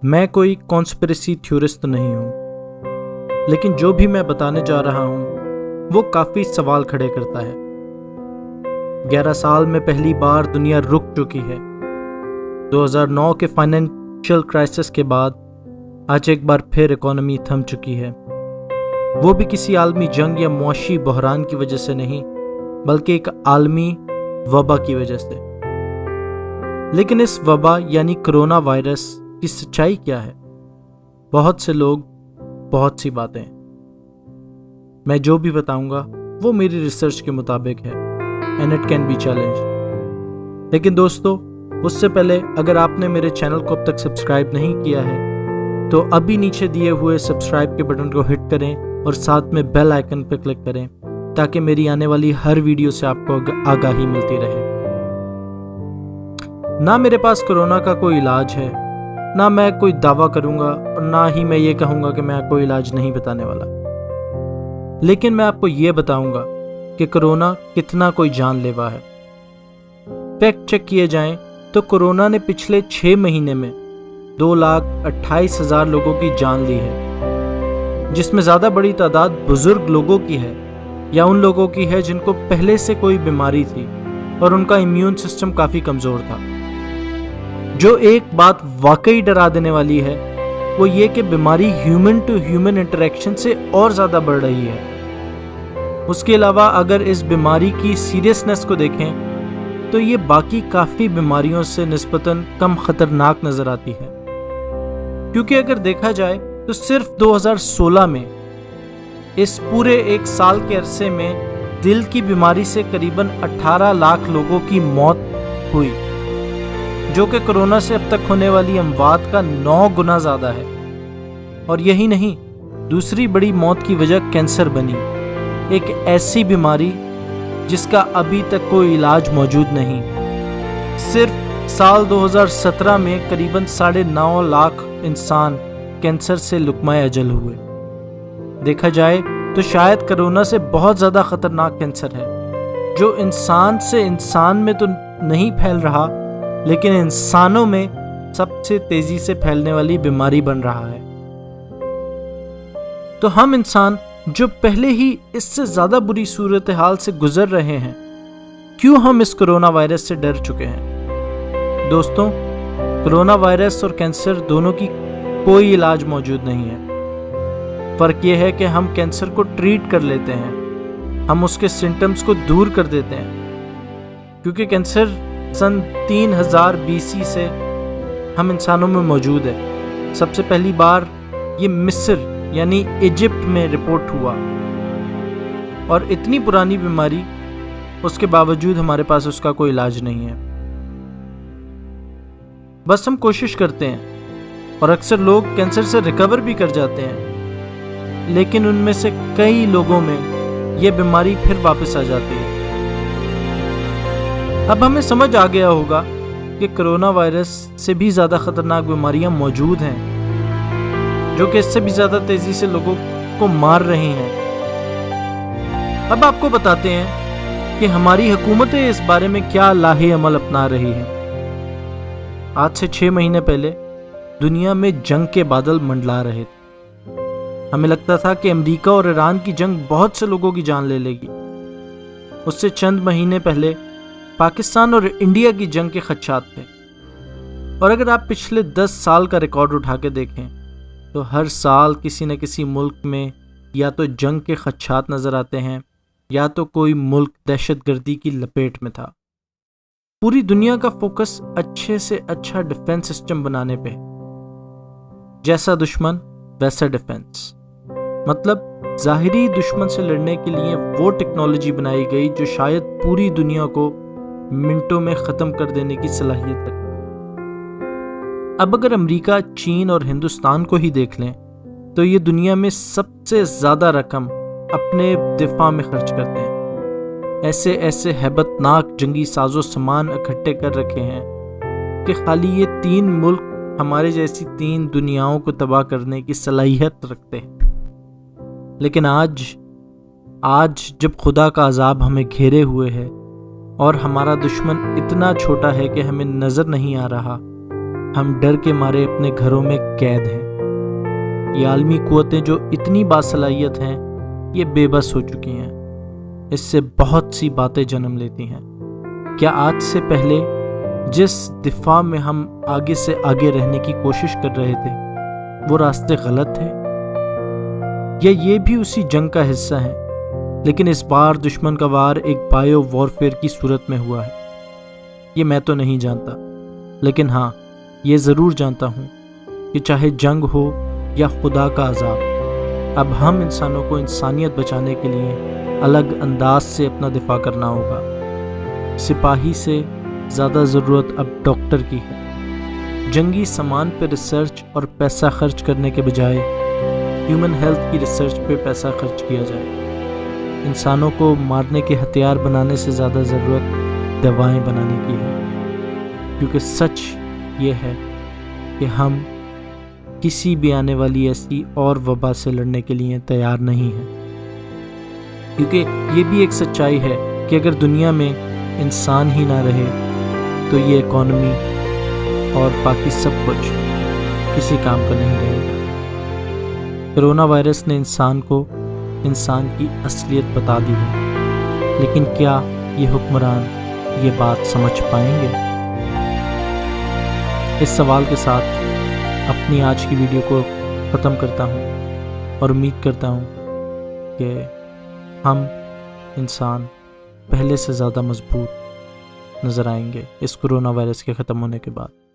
میں کوئی conspiracy theorist نہیں ہوں، لیکن جو بھی میں بتانے جا رہا ہوں وہ کافی سوال کھڑے کرتا ہے۔ 11 سال میں پہلی بار دنیا رک چکی ہے۔ 2009 کے فائنینشیل کرائسس کے بعد آج ایک بار پھر اکانومی تھم چکی ہے، وہ بھی کسی عالمی جنگ یا معاشی بحران کی وجہ سے نہیں، بلکہ ایک عالمی وبا کی وجہ سے۔ لیکن اس وبا یعنی کرونا وائرس کی سچائی کیا ہے؟ بہت سے لوگ، بہت سی باتیں۔ میں جو بھی بتاؤں گا وہ میری ریسرچ کے مطابق ہے، and it can be challenged۔ لیکن دوستو، اس سے پہلے اگر آپ نے میرے چینل کو اب تک سبسکرائب نہیں کیا ہے تو ابھی نیچے دیے ہوئے سبسکرائب کے بٹن کو ہٹ کریں اور ساتھ میں بیل آئیکن پہ کلک کریں تاکہ میری آنے والی ہر ویڈیو سے آپ کو آگاہی ملتی رہے۔ نہ میرے پاس کرونا کا کوئی علاج ہے، نہ میں کوئی دعویٰ کروں گا اور نہ ہی میں یہ کہوں گا کہ میں کوئی علاج نہیں بتانے والا، لیکن میں آپ کو یہ بتاؤں گا کہ کرونا کتنا کوئی جان لیوا ہے۔ فیکٹ چیک کیے جائیں تو کرونا نے پچھلے 6 مہینے میں 2,28,000 لوگوں کی جان لی ہے، جس میں زیادہ بڑی تعداد بزرگ لوگوں کی ہے یا ان لوگوں کی ہے جن کو پہلے سے کوئی بیماری تھی اور ان کا امیون سسٹم کافی کمزور تھا۔ جو ایک بات واقعی ڈرا دینے والی ہے وہ یہ کہ بیماری ہیومن ٹو ہیومن انٹریکشن سے اور زیادہ بڑھ رہی ہے۔ اس کے علاوہ اگر اس بیماری کی سیریسنس کو دیکھیں تو یہ باقی کافی بیماریوں سے نسبتاً کم خطرناک نظر آتی ہے، کیونکہ اگر دیکھا جائے تو صرف 2016 میں اس پورے ایک سال کے عرصے میں دل کی بیماری سے قریباً 18 لاکھ لوگوں کی موت ہوئی، جو کہ کرونا سے اب تک ہونے والی اموات کا 9 گنا زیادہ ہے۔ اور یہی نہیں، دوسری بڑی موت کی وجہ کینسر بنی، ایک ایسی بیماری جس کا ابھی تک کوئی علاج موجود نہیں۔ صرف سال 2017 میں قریباً 9.5 لاکھ انسان کینسر سے لقمہ اجل ہوئے۔ دیکھا جائے تو شاید کرونا سے بہت زیادہ خطرناک کینسر ہے، جو انسان سے انسان میں تو نہیں پھیل رہا، لیکن انسانوں میں سب سے تیزی سے پھیلنے والی بیماری بن رہا ہے۔ تو ہم انسان جو پہلے ہی اس سے زیادہ بری صورتحال سے گزر رہے ہیں، کیوں ہم اس کرونا وائرس سے ڈر چکے ہیں؟ دوستوں، کرونا وائرس اور کینسر دونوں کی کوئی علاج موجود نہیں ہے۔ فرق یہ ہے کہ ہم کینسر کو ٹریٹ کر لیتے ہیں، ہم اس کے سمٹمز کو دور کر دیتے ہیں، کیونکہ کینسر سن 3000 BC سے ہم انسانوں میں موجود ہے۔ سب سے پہلی بار یہ مصر یعنی ایجپٹ میں رپورٹ ہوا، اور اتنی پرانی بیماری، اس کے باوجود ہمارے پاس اس کا کوئی علاج نہیں ہے۔ بس ہم کوشش کرتے ہیں، اور اکثر لوگ کینسر سے ریکور بھی کر جاتے ہیں، لیکن ان میں سے کئی لوگوں میں یہ بیماری پھر واپس آ جاتی ہے۔ اب ہمیں سمجھ آ گیا ہوگا کہ کرونا وائرس سے بھی زیادہ خطرناک بیماریاں موجود ہیں، جو کہ اس سے بھی زیادہ تیزی سے لوگوں کو مار رہی ہیں۔ اب آپ کو بتاتے ہیں کہ ہماری حکومتیں اس بارے میں کیا لاہے عمل اپنا رہی ہیں۔ آج سے 6 مہینے پہلے دنیا میں جنگ کے بادل منڈلا رہے تھے۔ ہمیں لگتا تھا کہ امریکہ اور ایران کی جنگ بہت سے لوگوں کی جان لے گی۔ اس سے چند مہینے پہلے پاکستان اور انڈیا کی جنگ کے خدشات تھے، اور اگر آپ پچھلے 10 سال کا ریکارڈ اٹھا کے دیکھیں تو ہر سال کسی نہ کسی ملک میں یا تو جنگ کے خدشات نظر آتے ہیں یا تو کوئی ملک دہشت گردی کی لپیٹ میں تھا۔ پوری دنیا کا فوکس اچھے سے اچھا ڈیفنس سسٹم بنانے پہ، جیسا دشمن ویسا ڈیفنس، مطلب ظاہری دشمن سے لڑنے کے لیے وہ ٹیکنالوجی بنائی گئی جو شاید پوری دنیا کو منٹوں میں ختم کر دینے کی صلاحیت رکھتی۔ اب اگر امریکہ، چین اور ہندوستان کو ہی دیکھ لیں تو یہ دنیا میں سب سے زیادہ رقم اپنے دفاع میں خرچ کرتے ہیں۔ ایسے ہیبت ناک جنگی ساز و سامان اکٹھے کر رکھے ہیں کہ خالی یہ 3 ملک ہمارے جیسی 3 دنیاؤں کو تباہ کرنے کی صلاحیت رکھتے ہیں۔ لیکن آج جب خدا کا عذاب ہمیں گھیرے ہوئے ہے اور ہمارا دشمن اتنا چھوٹا ہے کہ ہمیں نظر نہیں آ رہا، ہم ڈر کے مارے اپنے گھروں میں قید ہیں۔ یہ عالمی قوتیں جو اتنی باصلاحیت ہیں، یہ بے بس ہو چکی ہیں۔ اس سے بہت سی باتیں جنم لیتی ہیں۔ کیا آج سے پہلے جس دفاع میں ہم آگے سے آگے رہنے کی کوشش کر رہے تھے، وہ راستے غلط تھے؟ یا یہ بھی اسی جنگ کا حصہ ہے، لیکن اس بار دشمن کا وار ایک بایو وارفیئر کی صورت میں ہوا ہے؟ یہ میں تو نہیں جانتا، لیکن ہاں یہ ضرور جانتا ہوں کہ چاہے جنگ ہو یا خدا کا عذاب، اب ہم انسانوں کو انسانیت بچانے کے لیے الگ انداز سے اپنا دفاع کرنا ہوگا۔ سپاہی سے زیادہ ضرورت اب ڈاکٹر کی ہے۔ جنگی سامان پہ ریسرچ اور پیسہ خرچ کرنے کے بجائے ہیومن ہیلتھ کی ریسرچ پہ پیسہ خرچ کیا جائے۔ انسانوں کو مارنے کے ہتھیار بنانے سے زیادہ ضرورت دوائیں بنانے کی ہے، کیونکہ سچ یہ ہے کہ ہم کسی بھی آنے والی ایسی اور وبا سے لڑنے کے لیے تیار نہیں ہیں۔ کیونکہ یہ بھی ایک سچائی ہے کہ اگر دنیا میں انسان ہی نہ رہے تو یہ اکانومی اور باقی سب کچھ کسی کام کا نہیں رہے گا۔ کرونا وائرس نے انسان کو انسان کی اصلیت بتا دی ہے، لیکن کیا یہ حکمران یہ بات سمجھ پائیں گے؟ اس سوال کے ساتھ اپنی آج کی ویڈیو کو ختم کرتا ہوں اور امید کرتا ہوں کہ ہم انسان پہلے سے زیادہ مضبوط نظر آئیں گے اس کرونا وائرس کے ختم ہونے کے بعد۔